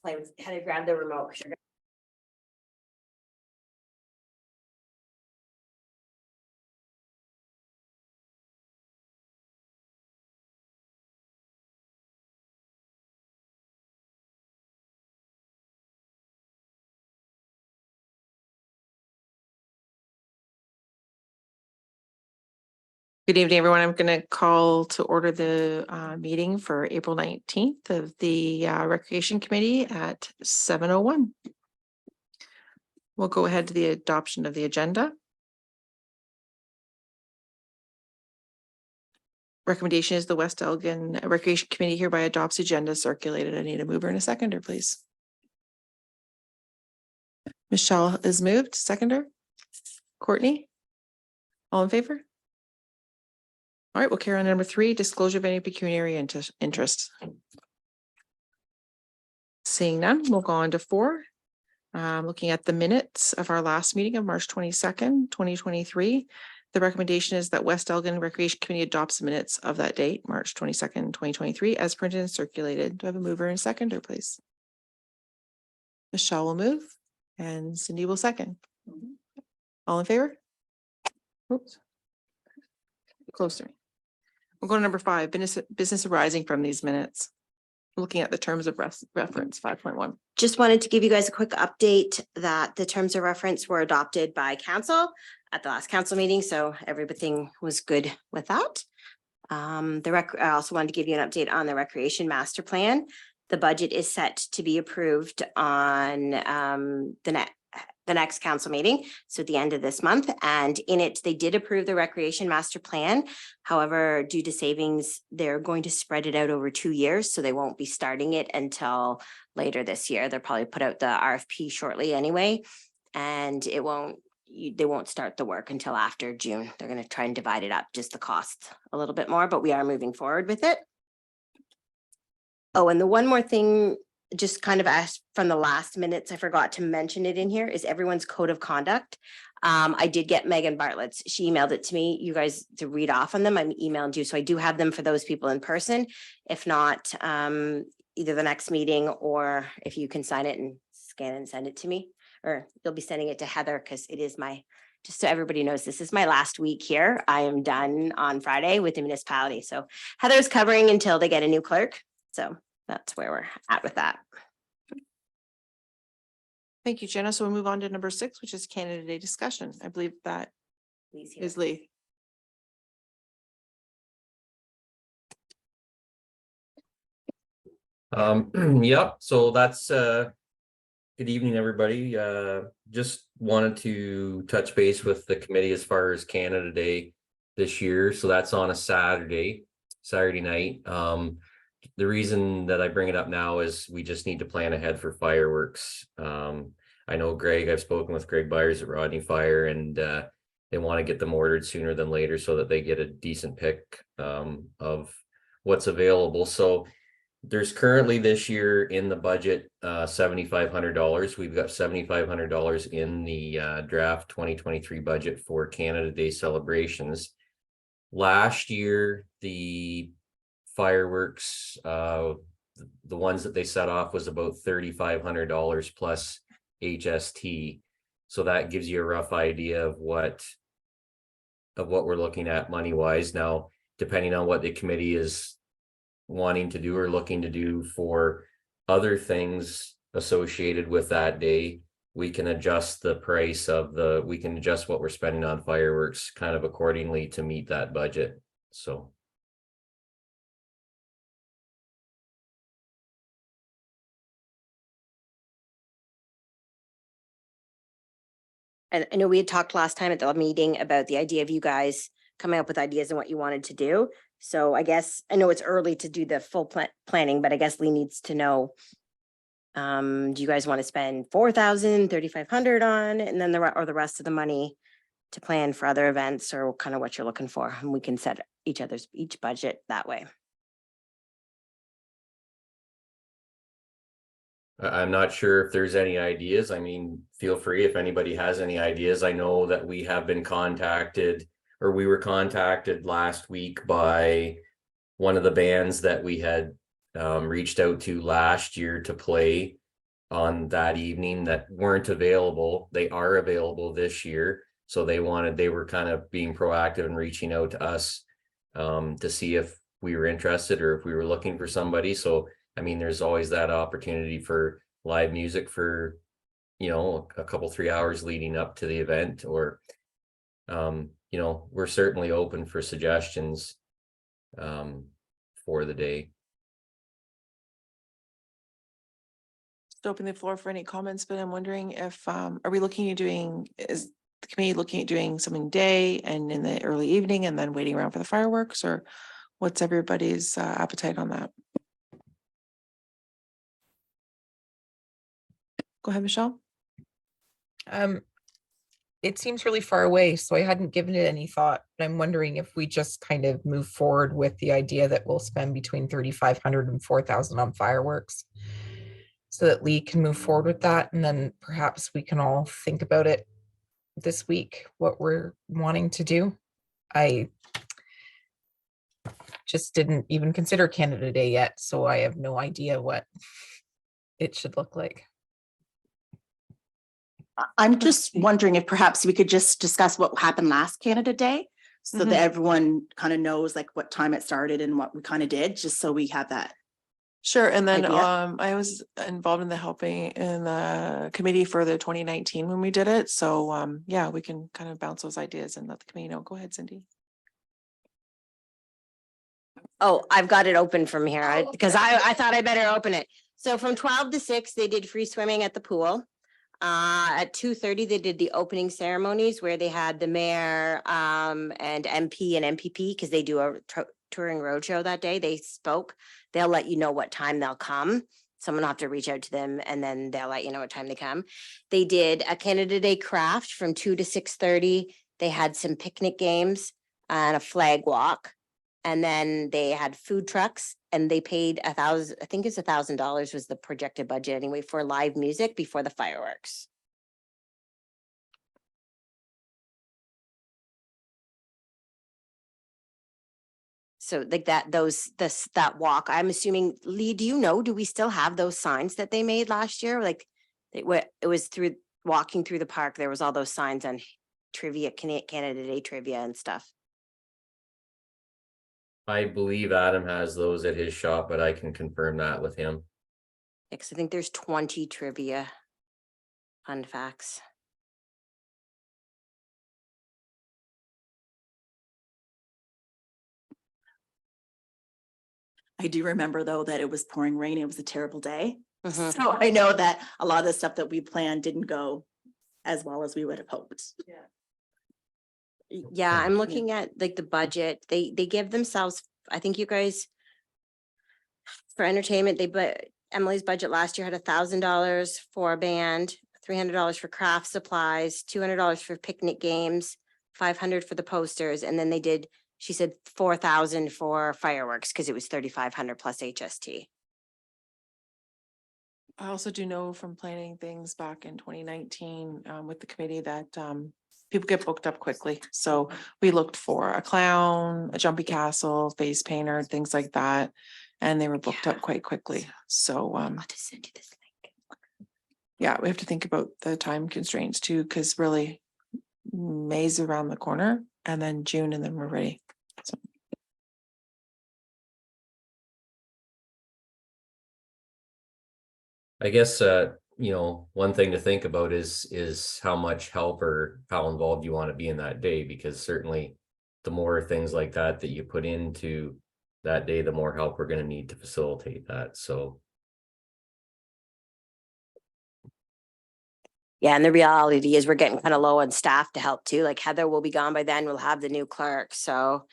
had to grab the remote. Good evening, everyone. I'm going to call to order the meeting for April 19th of the Recreation Committee at 7:01. We'll go ahead to the adoption of the agenda. Recommendation is the West Elgin Recreation Committee hereby adopts the agenda circulated. I need a mover and a seconder, please. Michelle is moved. Seconder. Courtney. All in favor? All right, we'll carry on number 3, disclosure of any pecuniary interest. Seeing none, we'll go on to 4. Looking at the minutes of our last meeting of March 22nd, 2023. The recommendation is that West Elgin Recreation Committee adopts the minutes of that date, March 22nd, 2023, as printed and circulated. Do I have a mover and seconder, please? Michelle will move and Cindy will second. All in favor? Oops. Closer. We'll go to number 5, business arising from these minutes. Looking at the terms of reference 5.1. Just wanted to give you guys a quick update that the terms of reference were adopted by council at the last council meeting, so everything was good with that. I also wanted to give you an update on the recreation master plan. The budget is set to be approved on the next council meeting, so at the end of this month, and in it they did approve the recreation master plan. However, due to savings, they're going to spread it out over 2 years, so they won't be starting it until later this year. They'll probably put out the RFP shortly anyway, and they won't start the work until after June. They're going to try and divide it up, just the cost a little bit more, but we are moving forward with it. Oh, and the one more thing, just kind of asked from the last minutes, I forgot to mention it in here, is everyone's code of conduct. I did get Megan Bartlett's. She emailed it to me, you guys to read off on them. I'm emailed you, so I do have them for those people in person. If not, either the next meeting, or if you can sign it and scan and send it to me, or you'll be sending it to Heather, because it is just so everybody knows, this is my last week here. I am done on Friday with the municipality. So Heather's covering until they get a new clerk. So that's where we're at with that. Thank you, Jenna. So we'll move on to number 6, which is Canada Day discussion. I believe that is Lee. Yep. So that's good evening, everybody. Just wanted to touch base with the committee as far as Canada Day this year. So that's on a Saturday night. The reason that I bring it up now is we just need to plan ahead for fireworks. I know I've spoken with Greg Byers at Rodney Fire, and they want to get them ordered sooner than later so that they get a decent pick of what's available. So there's currently this year in the budget $7,500. We've got $7,500 in the draft 2023 budget for Canada Day celebrations. Last year, the fireworks, the ones that they set off was about $3,500 plus HST. So that gives you a rough idea of what we're looking at money wise. Now, depending on what the committee is wanting to do or looking to do for other things associated with that day, we can adjust the price of we can adjust what we're spending on fireworks kind of accordingly to meet that budget. So and I know we had talked last time at the meeting about the idea of you guys coming up with ideas and what you wanted to do. So I guess, I know it's early to do the full planning, but I guess Lee needs to know, do you guys want to spend $4,000, $3,500 on, and then the rest of the money to plan for other events, or kind of what you're looking for? And we can set each budget that way. I'm not sure if there's any ideas. I mean, feel free if anybody has any ideas. I know that we have been contacted, or we were contacted last week by one of the bands that we had reached out to last year to play on that evening that weren't available. They are available this year. So they were kind of being proactive and reaching out to us to see if we were interested or if we were looking for somebody. So, I mean, there's always that opportunity for live music for, a couple, 3 hours leading up to the event, or, we're certainly open for suggestions for the day. Just open the floor for any comments, but I'm wondering if, are we looking at is the committee looking at doing something day and in the early evening and then waiting around for the fireworks, or what's everybody's appetite on that? Go ahead, Michelle. It seems really far away, so I hadn't given it any thought. But I'm wondering if we just kind of move forward with the idea that we'll spend between 3,500 and 4,000 on fireworks, so that Lee can move forward with that, and then perhaps we can all think about it this week, what we're wanting to do. I just didn't even consider Canada Day yet, so I have no idea what it should look like. I'm just wondering if perhaps we could just discuss what happened last Canada Day, so that everyone kind of knows like what time it started and what we kind of did, just so we have that. Sure. And then idea. I was involved in the committee for the 2019 when we did it. So yeah, we can kind of bounce those ideas and let the committee know. Go ahead, Cindy. Oh, I've got it open from here because I thought I better open it. So from 12 to 6, they did free swimming at the pool. At 2:30, they did the opening ceremonies where they had the mayor and MP and MPP, because they do a touring roadshow that day. They spoke. They'll let you know what time they'll come. Someone will have to reach out to them and then they'll let you know what time they come. They did a Canada Day craft from 2 to 6:30. They had some picnic games and a flag walk. And then they had food trucks, and they paid $1,000, I think it's $1,000 was the projected budget anyway, for live music before the fireworks. So like that walk, I'm assuming, Lee, do we still have those signs that they made last year? Like it was through walking through the park, there was all those signs on trivia, Canada Day trivia and stuff. I believe Adam has those at his shop, but I can confirm that with him. Because I think there's 20 trivia fun facts. I do remember though that it was pouring rain. It was a terrible day. Mhm. So I know that a lot of the stuff that we planned didn't go as well as we would have hoped. Yeah, I'm looking at like the budget. They give themselves, I think you guys, for entertainment, Emily's budget last year had $1,000 for a band, $300 for craft supplies, $200 for picnic games, $500 for the posters, and then she said 4,000 for fireworks because it was 3,500 plus HST. I also do know from planning things back in 2019 with the committee that people get booked up quickly. So we looked for a clown, a jumpy castle, face painter, things like that. And they were booked up quite quickly. So I'll just send you this link. yeah, we have to think about the time constraints too, because really May's around the corner and then June, and then we're ready. So. I guess, one thing to think about is how much help or how involved you want to be in that day, because certainly the more things like that you put into that day, the more help we're going to need to facilitate that. So. Yeah, and the reality is we're getting kind of low on staff to help too. Like Heather will be gone by then. We'll have the new clerk. So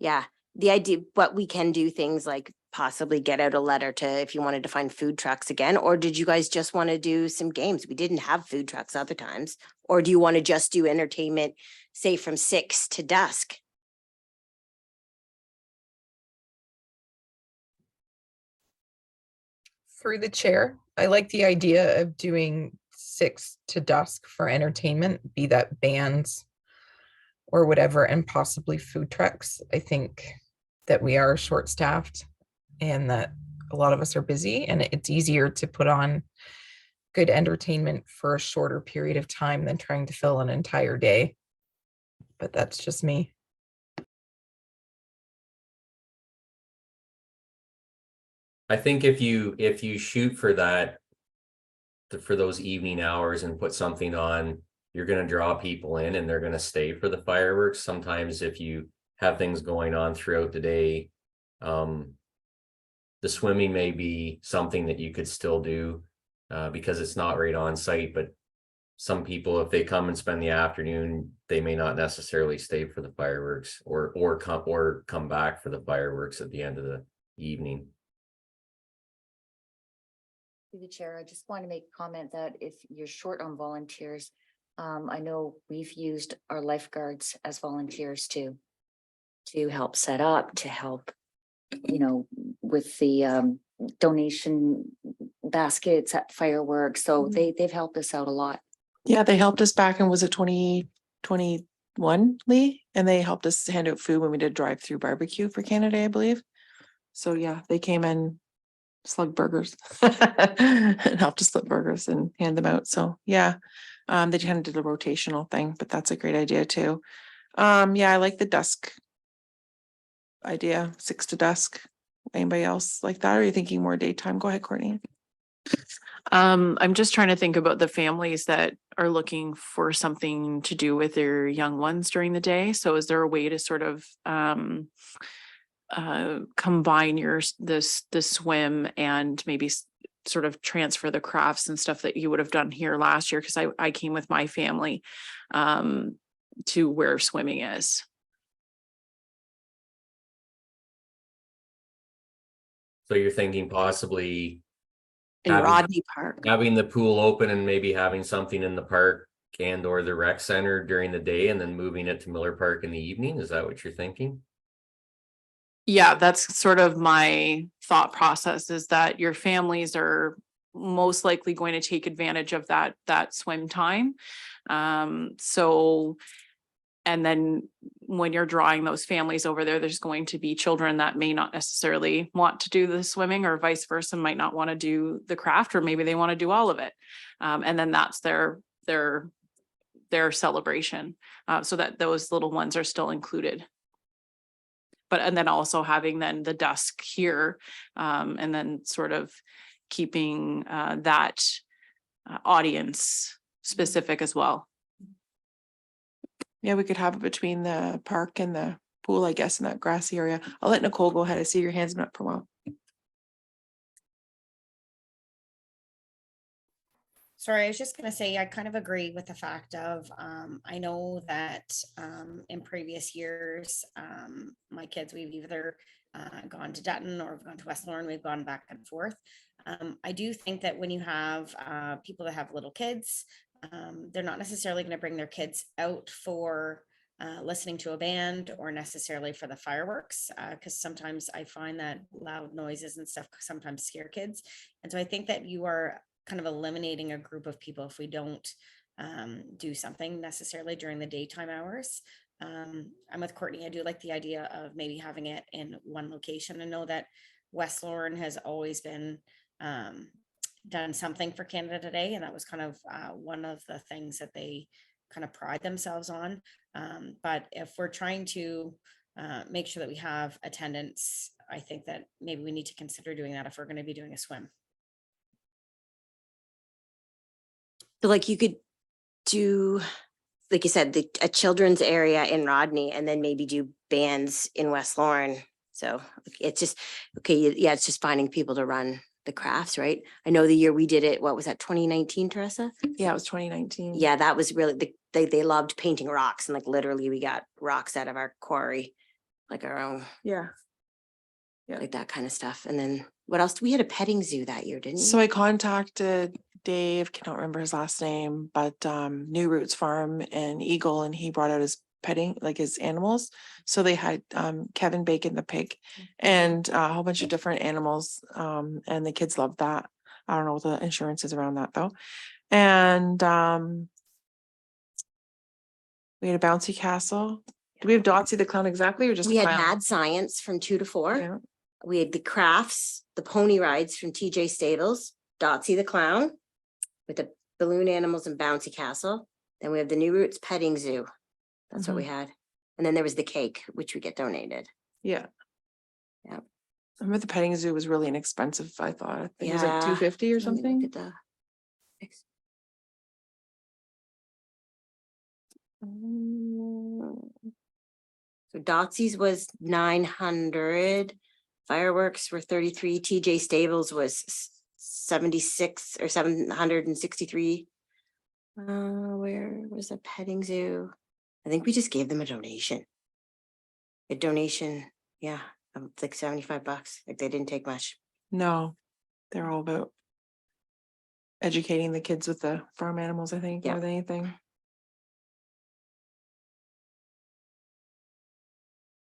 yeah, the idea, but we can do things like possibly get out a letter to, if you wanted to find food trucks again, or did you guys just want to do some games? We didn't have food trucks other times. Or do you want to just do entertainment, say from 6 to dusk? Through the chair, I like the idea of doing 6 to dusk for entertainment, be that bands or whatever, and possibly food trucks. I think that we are short-staffed and that a lot of us are busy, and it's easier to put on good entertainment for a shorter period of time than trying to fill an entire day. But that's just me. I think if you shoot for that, for those evening hours and put something on, you're gonna draw people in and they're gonna stay for the fireworks. Sometimes if you have things going on throughout the day, the swimming may be something that you could still do because it's not right on site, but some people, if they come and spend the afternoon, they may not necessarily stay for the fireworks or come back for the fireworks at the end of the evening. Through the chair, I just want to make a comment that if you're short on volunteers, I know we've used our lifeguards as volunteers to help set up, to help, with the donation baskets at fireworks. So they've helped us out a lot. Yeah, they helped us back in, was it 2021, Lee? And they helped us hand out food when we did drive-through barbecue for Canada, I believe. So yeah, they came in, slug burgers and helped us slip burgers and hand them out. So yeah, they kind of did a rotational thing, but that's a great idea too. Yeah, I like the dusk idea, 6 to dusk. Anybody else like that? Or are you thinking more daytime? Go ahead, Courtney. I'm just trying to think about the families that are looking for something to do with their young ones during the day. So is there a way to sort of combine the swim and maybe sort of transfer the crafts and stuff that you would have done here last year? Because I came with my family to where swimming is. So you're thinking possibly In having- Rodney Park. having the pool open and maybe having something in the park and or the rec center during the day and then moving it to Miller Park in the evening? Is that what you're thinking? Yeah, that's sort of my thought process, is that your families are most likely going to take advantage of that swim time. So, and then when you're drawing those families over there, there's going to be children that may not necessarily want to do the swimming, or vice versa, might not want to do the craft, or maybe they want to do all of it. And then that's their celebration, so that those little ones are still included. But, and then also having then the dusk here, and then sort of keeping that audience specific as well. Yeah, we could have it between the park and the pool, I guess, in that grassy area. I'll let Nicole go ahead. I see your hands been up for a while. Sorry, I was just gonna say, I kind of agree with the fact of, I know that in previous years, my kids, we've either gone to Dutton or we've gone to West Lorne, we've gone back and forth. I do think that when you have people that have little kids, they're not necessarily going to bring their kids out for listening to a band or necessarily for the fireworks, because sometimes I find that loud noises and stuff sometimes scare kids. And so I think that you are kind of eliminating a group of people if we don't do something necessarily during the daytime hours. I'm with Courtney. I do like the idea of maybe having it in one location. I know that West Lorne has always been done something for Canada Day, and that was kind of one of the things that they kind of pride themselves on. But if we're trying to make sure that we have attendance, I think that maybe we need to consider doing that if we're going to be doing a swim. So like you could do, like you said, a children's area in Rodney, and then maybe do bands in West Lorne. So it's just, okay, yeah, it's just finding people to run the crafts, right? I know the year we did it, what was that, 2019, Teresa? Yeah, it was 2019. Yeah, that was really, they loved painting rocks, and like literally we got rocks out of our quarry, like our own, Yeah. like that kind of stuff. And then what else? We had a petting zoo that year, didn't we? So I contacted Dave, cannot remember his last name, but New Roots Farm in Eagle, and he brought out his petting, like his animals. So they had Kevin Bacon the pig and a whole bunch of different animals, and the kids loved that. I don't know what the insurance is around that though. And we had a bouncy castle. Do we have Dotsy the clown exactly, or just We a had clown? mad science from 2 to 4. Yeah. We had the crafts, the pony rides from TJ Stables, Dotsy the clown. with the balloon animals and bouncy castle. Then we have the New Roots petting zoo. That's what we had. And then there was the cake, which we get donated. Yeah. Yeah. I remember the petting zoo was really inexpensive, I thought. I think it was like Yeah. $250 or Let me look something. at the- So Dotsy's was 900. Fireworks were 33. TJ Stables was 76 or 763. Where was the petting zoo? I think we just gave them a donation. A donation, yeah, of like $75. Like they didn't take much. No, they're all about educating the kids with the farm animals, I think, Yeah. more than anything.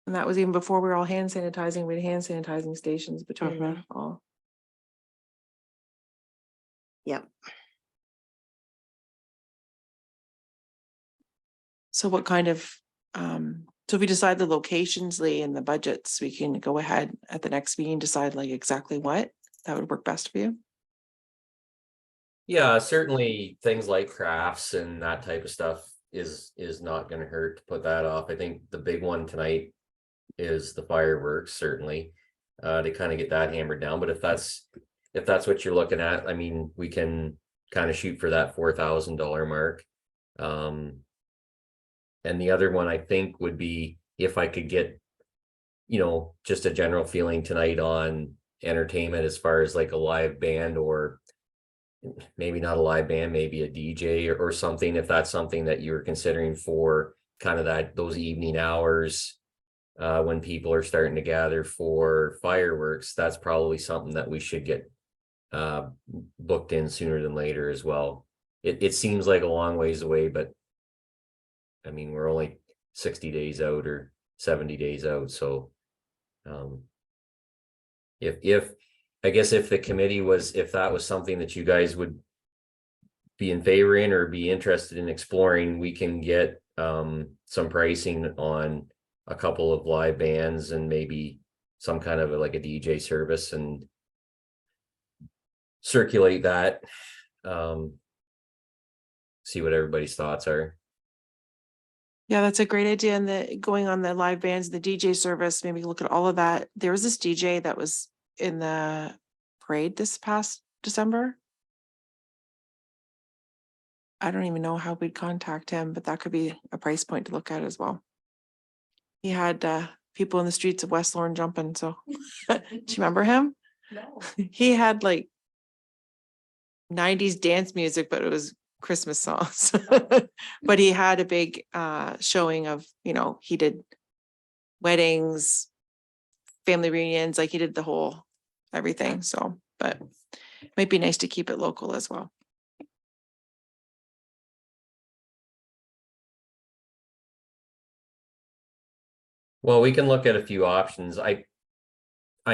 And that was even before we were all hand sanitizing. We had hand sanitizing stations between them all. Yep. So what kind of, so if we decide the locations, Lee, and the budgets, we can go ahead at the next meeting, decide like exactly what that would work best for you. Yeah, certainly things like crafts and that type of stuff is not gonna hurt to put that off. I think the big one tonight is the fireworks, certainly. To kind of get that hammered down, but if that's what you're looking at, I mean, we can kind of shoot for that $4,000 mark. And the other one I think would be if I could get, just a general feeling tonight on entertainment as far as like a live band, or maybe not a live band, maybe a DJ or something, if that's something that you were considering for kind of those evening hours. When people are starting to gather for fireworks, that's probably something that we should get booked in sooner than later as well. It seems like a long ways away, but I mean, we're only 60 days out or 70 days out. So if I guess if the committee if that was something that you guys would be in favor in or be interested in exploring, we can get some pricing on a couple of live bands and maybe some kind of like a DJ service and circulate that. See what everybody's thoughts are. Yeah, that's a great idea. And going on the live bands, the DJ service, maybe look at all of that. There was this DJ that was in the parade this past December. I don't even know how we'd contact him, but that could be a price point to look at as well. He had people in the streets of West Lorne jumping. So do you remember him? No. He had like 90s dance music, but it was Christmas songs. But he had a big showing of, he did weddings, family reunions, like he did the whole everything. So, but it might be nice to keep it local as well. Well, we can look at a few options. I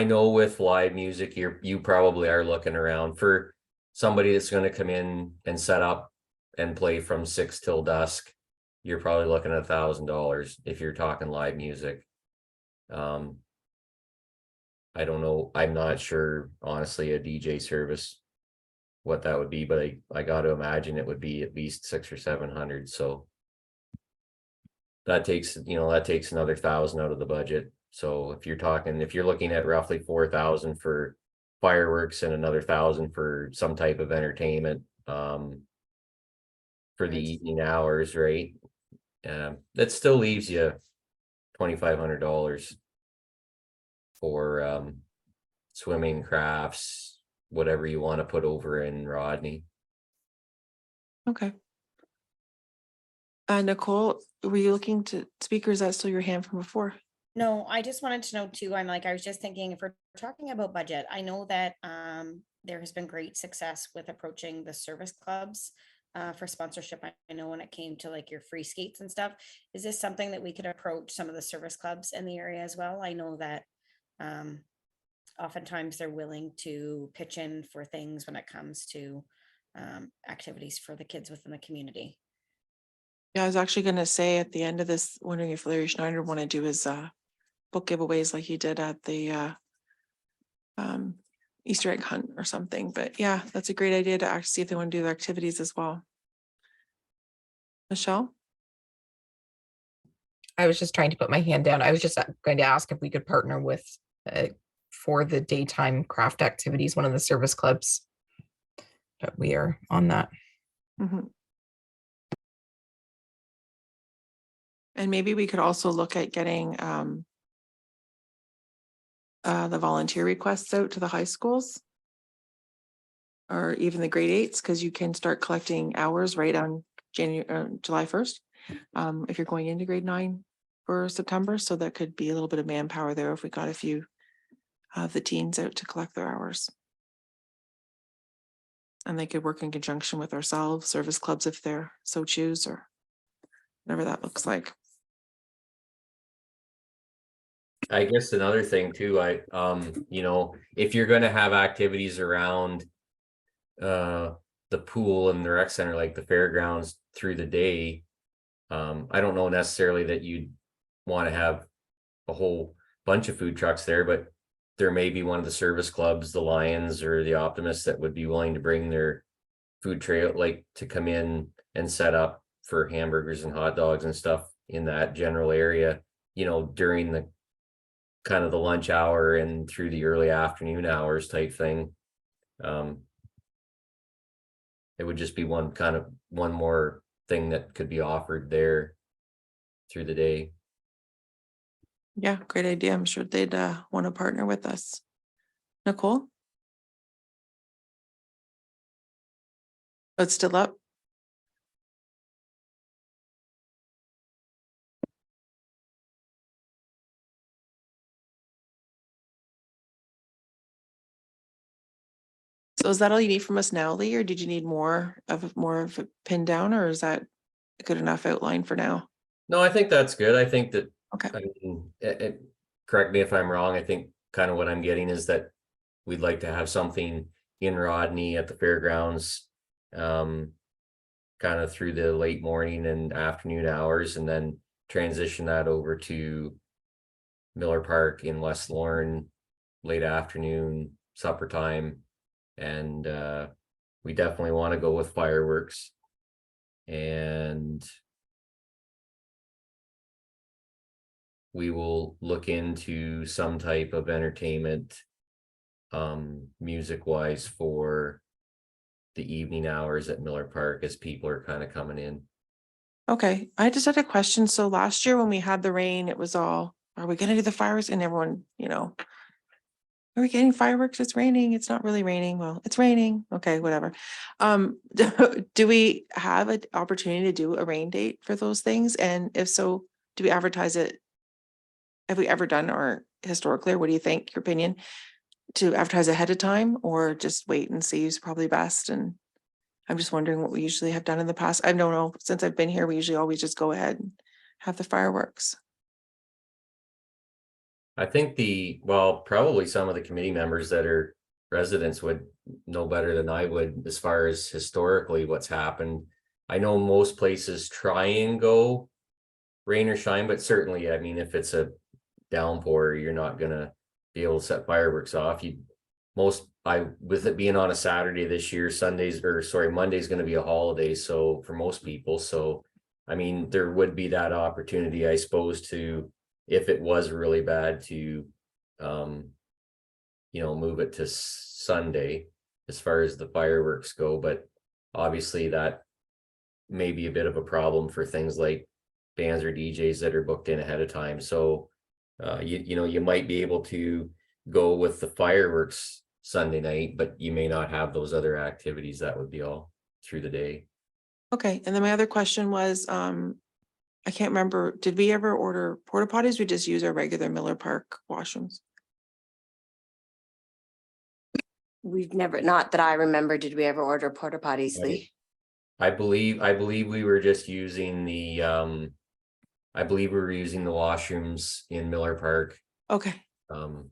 know with live music, you probably are looking around for somebody that's going to come in and set up and play from 6 till dusk. You're probably looking at $1,000 if you're talking live music. I don't know. I'm not sure, honestly, a DJ service, what that would be, but I got to imagine it would be at least 600 or 700. So that takes another 1,000 out of the budget. So if you're looking at roughly 4,000 for fireworks and another 1,000 for some type of entertainment, for the evening hours, right? That still leaves you $2,500 for swimming, crafts, whatever you want to put over in Rodney. Okay. Nicole, were you looking to speak, or is that still your hand from before? No, I just wanted to know too, I was just thinking, if we're talking about budget, I know that there has been great success with approaching the service clubs for sponsorship. I know when it came to like your free skates and stuff, is this something that we could approach some of the service clubs in the area as well? I know that oftentimes they're willing to pitch in for things when it comes to activities for the kids within the community. Yeah, I was actually going to say at the end of this, wondering if Larry Schneider want to do his book giveaways like he did at the Easter egg hunt or something, but yeah, that's a great idea to actually see if they want to do their activities as well. Michelle? I was just trying to put my hand down. I was just going to ask if we could partner with for the daytime craft activities, one of the service clubs. But we are on that. Mhm. And maybe we could also look at getting the volunteer requests out to the high schools. Or even the grade 8s, because you can start collecting hours right on July 1st. If you're going into grade 9 for September, so that could be a little bit of manpower there if we got a few of the teens out to collect their hours. And they could work in conjunction with ourselves, service clubs if they're so choose, or whatever that looks like. I guess another thing too, you know, if you're gonna have activities around the pool and the rec center, like the fairgrounds through the day, I don't know necessarily that you'd want to have a whole bunch of food trucks there, but there may be one of the service clubs, the Lions or the Optimists, that would be willing to bring their food trail, like to come in and set up for hamburgers and hot dogs and stuff in that general area, you know, during the kind of the lunch hour and through the early afternoon hours type thing. It would just be one more thing that could be offered there through the day. Yeah, great idea. I'm sure they'd want to partner with us. Nicole? It's still up. So is that all you need from us now, Lee, or did you need more of a pin down, or is that a good enough outline for now? No, I think that's good. I think that, Okay. I mean, correct me if I'm wrong. I think kind of what I'm getting is that we'd like to have something in Rodney at the fairgrounds, kind of through the late morning and afternoon hours, and then transition that over to Miller Park in West Lorne, late afternoon, supper time. And we definitely want to go with fireworks. And we will look into some type of entertainment, music wise, for the evening hours at Miller Park as people are kind of coming in. Okay, I just had a question. So last year when we had the rain, it was all, are we gonna do the fireworks? And everyone, you know, are we getting fireworks? It's raining. It's not really raining. Well, it's raining. Okay, whatever. Do we have an opportunity to do a rain date for those things? And if so, do we advertise it? Have we ever done, or historically, or what do you think, your opinion, to advertise ahead of time, or just wait and see is probably best? And I'm just wondering what we usually have done in the past. I don't know, since I've been here, we usually always just go ahead and have the fireworks. I think probably some of the committee members that are residents would know better than I would as far as historically what's happened. I know most places try and go rain or shine, but certainly, I mean, if it's a downpour, you're not gonna be able to set fireworks off. With it being on a Saturday this year, Monday's gonna be a holiday, so for most people, so I mean, there would be that opportunity, I suppose, to, if it was really bad, to move it to Sunday as far as the fireworks go. But obviously that may be a bit of a problem for things like bands or DJs that are booked in ahead of time. So you might be able to go with the fireworks Sunday night, but you may not have those other activities. That would be all through the day. Okay, and then my other question was, I can't remember, did we ever order porta potties? We just use our regular Miller Park washrooms. We've never, not that I remember, did we ever order porta potties, Lee? I believe we were just using the washrooms in Miller Park. Okay, And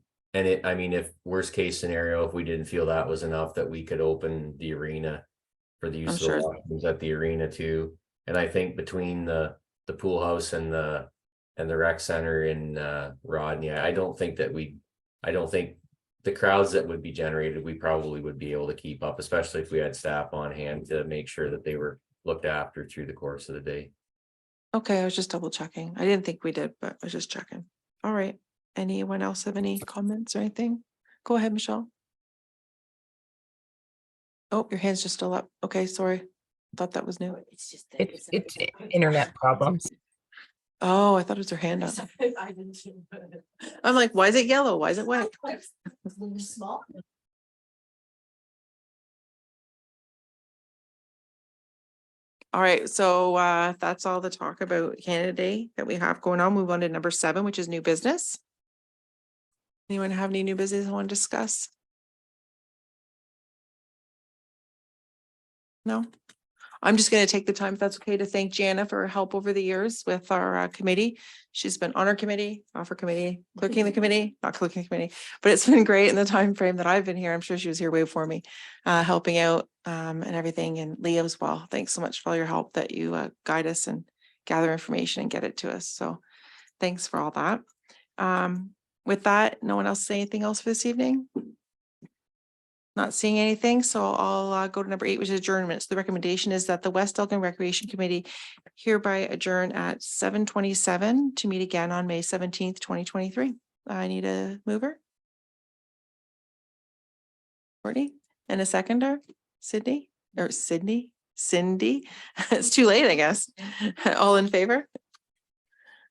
if worst case scenario, if we didn't feel that was enough, that we could open the arena for the use of the washrooms at the arena too. And I think between the pool house and the rec center in Rodney, I don't think the crowds that would be generated, we probably would be able to keep up, especially if we had staff on hand to make sure that they were looked after through the course of the day. Okay, I was just double checking. I didn't think we did, but I was just checking. All right. Anyone else have any comments or anything? Go ahead, Michelle. Oh, your hand's just still up. Okay, sorry. Thought that was new. It's just. It's internet problems. Oh, I thought it was her hand up. I'm like, why is it yellow? Why is it white? Small. All right, so that's all the talk about Canada Day that we have going on. Move on to number 7, which is new business. Anyone have any new business I want to discuss? No? I'm just going to take the time, if that's okay, to thank Jana for her help over the years with our committee. She's been on our committee, off our committee, clerking the committee, not clerking the committee, but it's been great in the time frame that I've been here. I'm sure she was here way before me, helping out and everything. And Leah as well. Thanks so much for all your help that you guide us and gather information and get it to us. So thanks for all that. With that, no one else say anything else for this evening? Not seeing anything, so I'll go to number 8, which is adjournments. The recommendation is that the West Elgin Recreation Committee hereby adjourn at 7:27 to meet again on May 17th, 2023. I need a mover. Courtney, and a seconder, Cindy. It's too late, I guess. All in favor?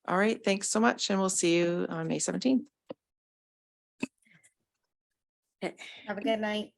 All right, thanks so much, and we'll see you on May 17th. Have a good night.